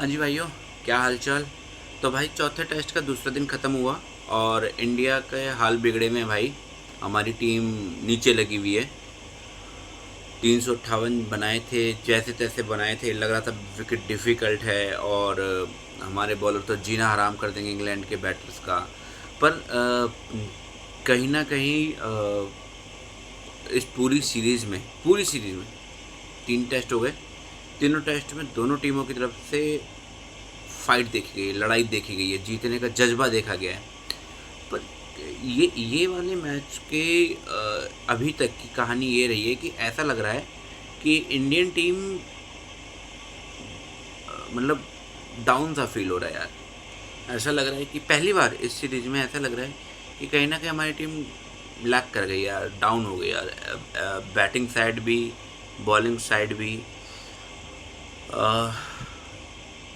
हाँ जी भाइयों, क्या हाल चाल। तो भाई चौथे टेस्ट का दूसरा दिन ख़त्म हुआ और इंडिया के हाल बिगड़े में भाई। हमारी टीम नीचे लगी हुई है। 358 बनाए थे, जैसे तैसे बनाए थे, लग रहा था विकेट डिफ़िकल्ट है और हमारे बॉलर तो जीना हराम कर देंगे इंग्लैंड के बैटर्स का। पर कहीं ना कहीं इस पूरी सीरीज़ में 3 टेस्ट हो गए। तीनों टेस्ट में दोनों टीमों की तरफ से फाइट देखी गई है, लड़ाई देखी गई है, जीतने का जज्बा देखा गया है। पर ये वाले मैच के अभी तक की कहानी ये रही है कि ऐसा लग रहा है कि इंडियन टीम मतलब डाउन सा फील हो रहा है यार। ऐसा लग रहा है कि पहली बार इस सीरीज में ऐसा लग रहा है कि कहीं ना कहीं हमारी टीम लैक कर गई यार, डाउन हो गई यार। बैटिंग साइड भी, बॉलिंग साइड भी।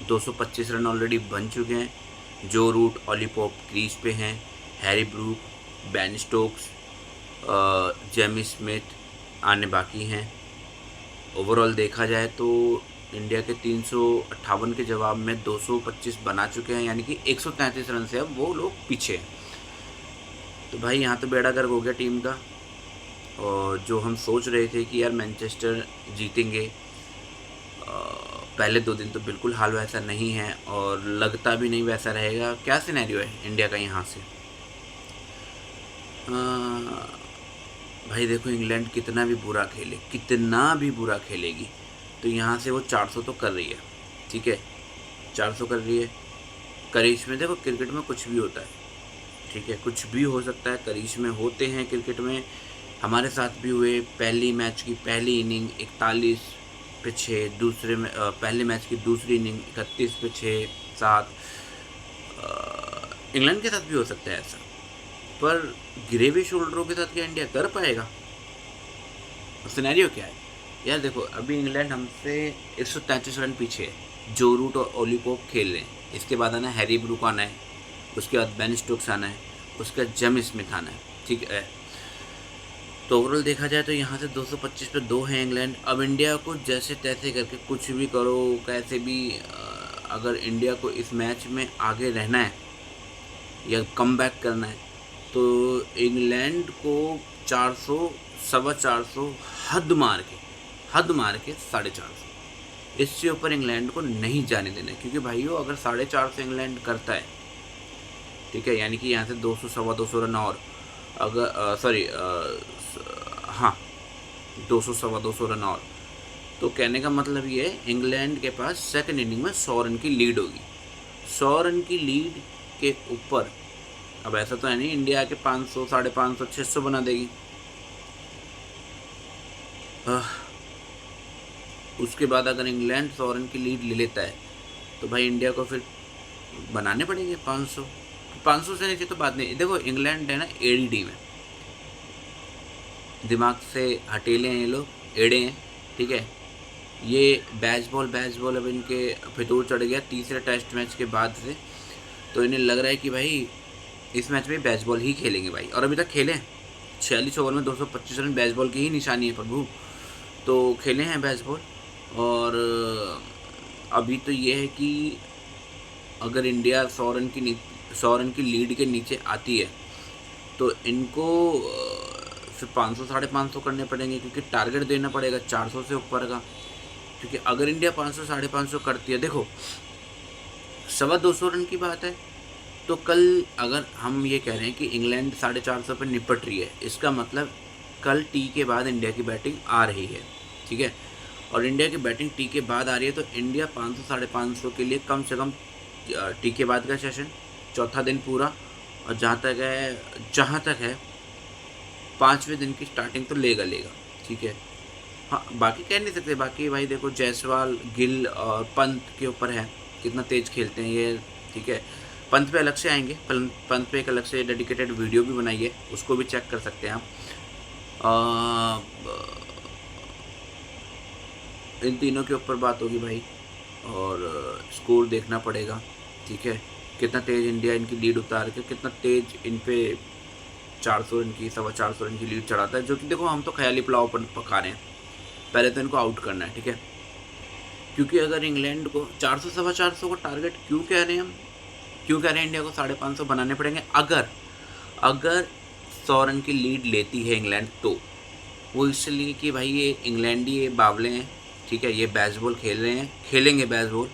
225 रन ऑलरेडी बन चुके हैं। जो रूट, ऑली पॉप क्रीज पे हैं। Harry Brook, Ben Stokes, Jamie Smith आने बाकी हैं। ओवरऑल देखा जाए तो इंडिया के 358 के जवाब में 225 बना चुके हैं, यानी कि 133 रन से अब वो लोग पीछे हैं। तो भाई यहाँ तो बेड़ा गर्क हो गया टीम का। और जो हम सोच रहे थे कि यार मैनचेस्टर जीतेंगे, पहले 2 दिन तो बिल्कुल हाल वैसा नहीं है और लगता भी नहीं वैसा रहेगा। क्या सिनेरियो है इंडिया का यहाँ से। भाई देखो, इंग्लैंड कितना भी बुरा खेले, कितना भी बुरा खेलेगी, तो यहाँ से वो 400 तो कर रही है। ठीक है, 400 कर रही है। करीश में देखो, क्रिकेट में कुछ भी होता है। ठीक है, कुछ भी हो सकता है, करीश में होते हैं क्रिकेट में। हमारे साथ भी हुए। पहली मैच की पहली इनिंग 41 पे 6, दूसरे में पहले मैच की दूसरी इनिंग 31 पे 6 7। इंग्लैंड के साथ भी हो सकता है ऐसा। पर गिरे हुए शोल्डरों के साथ क्या इंडिया कर पाएगा? सिनेरियो क्या है यार? देखो, अभी इंग्लैंड हमसे 133 रन पीछे है। जो रूट और ओली पोप खेल रहे हैं। इसके बाद आना है हैरी ब्रूक, आना है उसके बाद बेन स्टोक्स आना है, उसके बाद जेमी स्मिथ आना है। ठीक है, तो ओवरऑल देखा जाए तो यहाँ से 225 पे 2 है इंग्लैंड। अब इंडिया को जैसे तैसे करके कुछ भी करो, कैसे भी, अगर इंडिया को इस मैच में आगे रहना है या कम बैक करना है, तो इंग्लैंड को 400, 450, हद मार के 450, इससे ऊपर इंग्लैंड को नहीं जाने देना है। क्योंकि भाइयों, अगर 450 इंग्लैंड करता है, ठीक है, यानी कि यहाँ से 200, 250 रन और, अगर सॉरी, हाँ, 200, 250 रन और, तो कहने का मतलब ये है इंग्लैंड के पास सेकंड इनिंग में 100 रन की लीड होगी। 100 रन की लीड के ऊपर, अब ऐसा तो है नहीं इंडिया के 500, 550, 600 बना देगी। उसके बाद अगर इंग्लैंड 100 रन की लीड ले लेता है, तो भाई इंडिया को फिर बनाने पड़ेंगे 500। 500 से नीचे तो बात नहीं। देखो, इंग्लैंड है ना, एडी टीम है, दिमाग से हटेले हैं ये लोग, एड़े हैं। ठीक है, ये बैच बॉल अब इनके फितूर चढ़ गया तीसरे टेस्ट मैच के बाद से। तो इन्हें लग रहा है कि भाई इस मैच में बैच बॉल ही खेलेंगे भाई। और अभी तक खेले 46 ओवर में 225 रन, बैच बॉल की ही निशानी है प्रभु। तो खेले हैं बैच बॉल। और अभी तो ये है कि अगर इंडिया 100 रन की लीड के नीचे आती है, तो इनको फिर 500, 550 करने पड़ेंगे, क्योंकि टारगेट देना पड़ेगा 400 से ऊपर का। क्योंकि अगर इंडिया 500, 550 करती है, देखो 225 रन की बात है, तो कल अगर हम ये कह रहे हैं कि इंग्लैंड 450 पर निपट रही है, इसका मतलब कल टी के बाद इंडिया की बैटिंग आ रही है। ठीक है, और इंडिया की बैटिंग टी के बाद आ रही है, तो इंडिया 500, 550 के लिए कम से कम टी के बाद का सेशन, चौथा दिन पूरा, और जहाँ तक है 5वें दिन की स्टार्टिंग तो लेगा। ठीक है, हाँ, बाकी कह नहीं सकते। बाकी भाई देखो, जायसवाल, गिल और पंत के ऊपर है, कितना तेज खेलते हैं ये। ठीक है, पंत पे अलग से आएंगे, पंत पे एक अलग से डेडिकेटेड वीडियो भी बनाई है, उसको भी चेक कर सकते हैं आप। इन तीनों के ऊपर बात होगी भाई, और स्कोर देखना पड़ेगा। ठीक है, कितना तेज़ इंडिया इनकी लीड उतार के, कितना तेज़ इन पे 400 रन की, 425 रन की लीड चढ़ाता है। जो कि देखो, हम तो ख्याली पुलाव पर पका रहे हैं, पहले तो इनको आउट करना है। ठीक है, क्योंकि अगर इंग्लैंड को 400 सवा 400 को टारगेट क्यों कह रहे हैं हम, क्यों कह रहे हैं इंडिया को 550 बनाने पड़ेंगे, अगर अगर 100 रन की लीड लेती है इंग्लैंड तो वो इसलिए कि भाई ये इंग्लैंडी ये बावले हैं, ठीक है, ये बेसबॉल खेल रहे हैं, खेलेंगे बेसबॉल,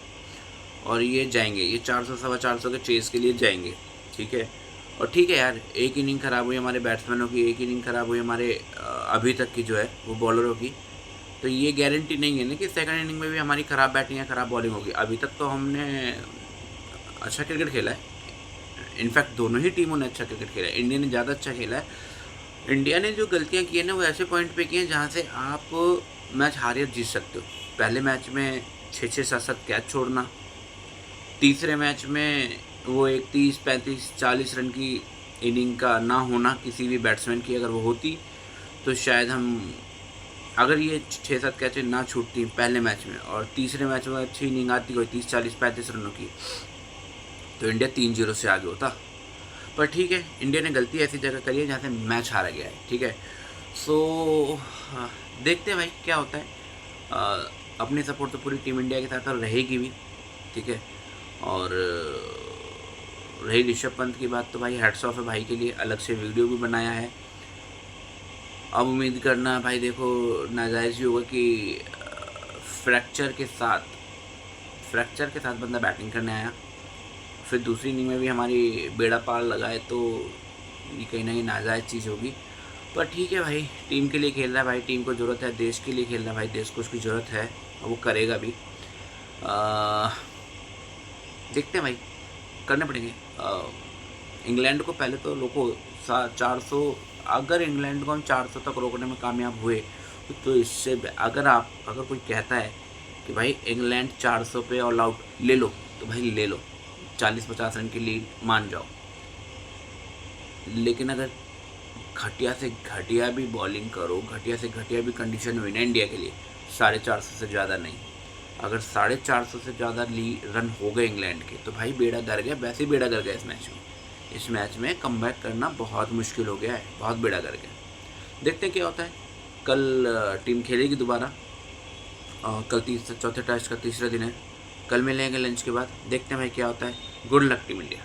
और ये जाएंगे, ये 400 सवा 400 के चेस के लिए जाएंगे, ठीक है। और ठीक है यार, एक इनिंग ख़राब हुई हमारे बैट्समैनों की, एक इनिंग ख़राब हुई हमारे अभी तक की जो है वो बॉलरों की, तो ये गारंटी नहीं है ना कि सेकंड इनिंग में भी हमारी ख़राब बैटिंग या ख़राब बॉलिंग होगी। अभी तक तो हमने अच्छा क्रिकेट खेला है, इनफैक्ट दोनों ही टीमों ने अच्छा क्रिकेट खेला है, इंडिया ने ज़्यादा अच्छा खेला है। इंडिया ने जो गलतियाँ की हैं ना वो ऐसे पॉइंट पे की हैं जहाँ से आप मैच हार या जीत सकते हो। पहले मैच में 6-6 7-7 कैच छोड़ना, तीसरे मैच में वो एक 30-35-40 रन की इनिंग का ना होना किसी भी बैट्समैन की, अगर वो होती तो शायद हम, अगर ये 6-7 कैचें ना छूटती पहले मैच में और तीसरे मैच में अच्छी इनिंग आती कोई 30-40-35 रनों की, तो इंडिया 3-0 से आगे होता। पर ठीक है, इंडिया ने गलती ऐसी जगह करी है जहाँ से मैच हारा गया है, ठीक है। सो देखते हैं भाई क्या होता है। अपनी सपोर्ट तो पूरी टीम इंडिया के साथ और रहेगी भी, ठीक है। और रही ऋषभ पंत की बात, तो भाई हैट्स ऑफ है भाई के लिए, अलग से वीडियो भी बनाया है। अब उम्मीद करना भाई देखो नाजायज़ ही होगा कि फ्रैक्चर के साथ बंदा बैटिंग करने आया, फिर दूसरी इनिंग में भी हमारी बेड़ा पार लगाए, तो ये कहीं ना कहीं नाजायज़ चीज़ होगी। पर ठीक है भाई, टीम के लिए खेल रहा है भाई, टीम को ज़रूरत है, देश के लिए खेल रहा है भाई, देश को उसकी ज़रूरत है और वो करेगा भी। देखते हैं भाई, करने पड़ेंगे। इंग्लैंड को पहले तो लोगों 400, अगर इंग्लैंड को हम 400 तक रोकने में कामयाब हुए तो इससे अगर कोई कहता है कि भाई इंग्लैंड 400 पे ऑल आउट ले लो, तो भाई ले लो, 40-50 रन की लीड मान जाओ। लेकिन अगर घटिया से घटिया भी बॉलिंग करो, घटिया से घटिया भी कंडीशन हुई ना इंडिया के लिए, 450 से ज़्यादा नहीं, अगर 450 से ज़्यादा रन हो गए इंग्लैंड के, तो भाई बेड़ा गर गया, वैसे ही बेड़ा गर गया इस मैच में कमबैक करना बहुत मुश्किल हो गया है, बहुत बेड़ा गर गया। देखते हैं क्या होता है। कल टीम खेलेगी दोबारा, कल चौथे टेस्ट का तीसरा दिन है, कल मिलेंगे लंच के बाद, देखते हैं भाई क्या होता है। Good luck team India.